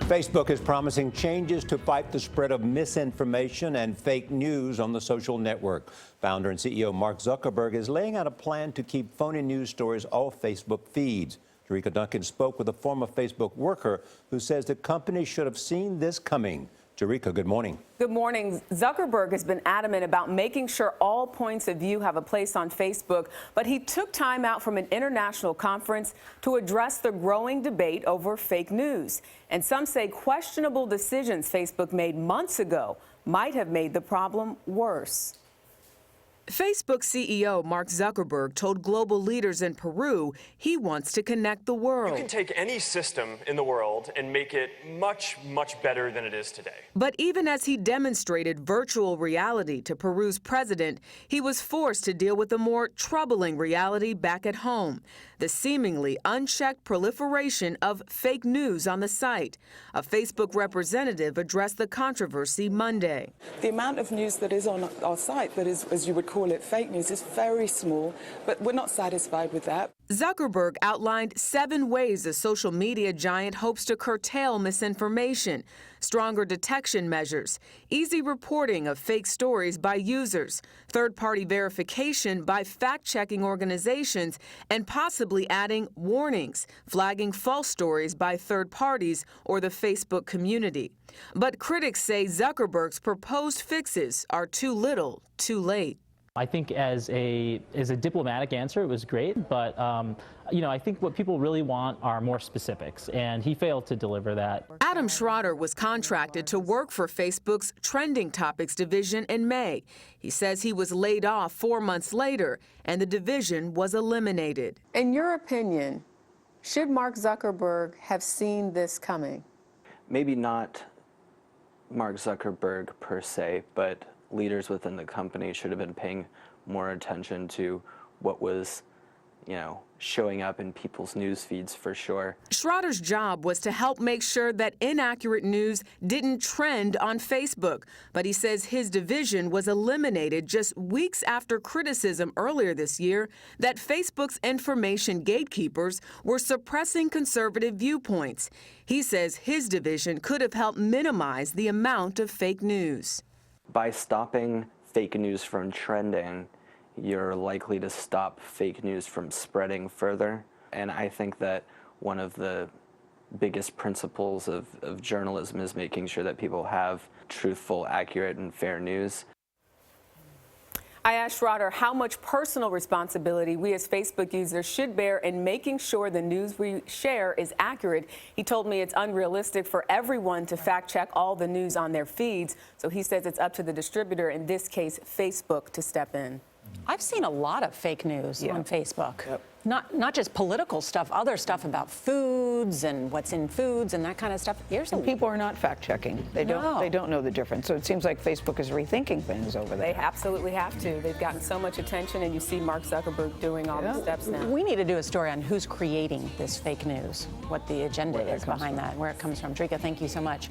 Facebook is promising changes to fight the spread of misinformation and fake news on the social network. Founder and CEO Mark Zuckerberg is laying out a plan to keep phony news stories off Facebook feeds. Jericka Duncan spoke with a former Facebook worker who says the company should have seen this coming. Jericka, good morning. Good morning. Zuckerberg has been adamant about making sure all points of view have a place on Facebook, but he took time out from an international conference to address the growing debate over fake news. And some say questionable decisions Facebook made months ago might have made the problem worse. Facebook CEO Mark Zuckerberg told global leaders in Peru he wants to connect the world. You can take any system in the world and make it much, much better than it is today. But even as he demonstrated virtual reality to Peru's president, he was forced to deal with a more troubling reality back at home: the seemingly unchecked proliferation of fake news on the site. A Facebook representative addressed the controversy Monday. The amount of news that is on our site that is, as you would call it, fake news is very small, but we're not satisfied with that. Zuckerberg outlined 7 ways the social media giant hopes to curtail misinformation: stronger detection measures, easy reporting of fake stories by users, third-party verification by fact-checking organizations, and possibly adding warnings, flagging false stories by third parties or the Facebook community. But critics say Zuckerberg's proposed fixes are too little, too late. I think as a diplomatic answer, it was great, but I think what people really want are more specifics, and he failed to deliver that. Adam Schroeder was contracted to work for Facebook's Trending Topics division in May. He says he was laid off 4 months later, and the division was eliminated. In your opinion, should Mark Zuckerberg have seen this coming? Maybe not Mark Zuckerberg per se, but leaders within the company should have been paying more attention to what was, showing up in people's news feeds for sure. Schroeder's job was to help make sure that inaccurate news didn't trend on Facebook, but he says his division was eliminated just weeks after criticism earlier this year that Facebook's information gatekeepers were suppressing conservative viewpoints. He says his division could have helped minimize the amount of fake news. By stopping fake news from trending, you're likely to stop fake news from spreading further. And I think that one of the biggest principles of journalism is making sure that people have truthful, accurate, and fair news. I asked Schroeder how much personal responsibility we as Facebook users should bear in making sure the news we share is accurate. He told me it's unrealistic for everyone to fact-check all the news on their feeds, so he says it's up to the distributor, in this case Facebook, to step in. I've seen a lot of fake news on Facebook. Yep. Not just political stuff, other stuff about foods and what's in foods and that kind of stuff. And people are not fact-checking. They don't know the difference. So it seems like Facebook is rethinking things over there. They absolutely have to. They've gotten so much attention, and you see Mark Zuckerberg doing all the steps now. We need to do a story on who's creating this fake news, what the agenda is behind that, and where it comes from. Jericka, thank you so much.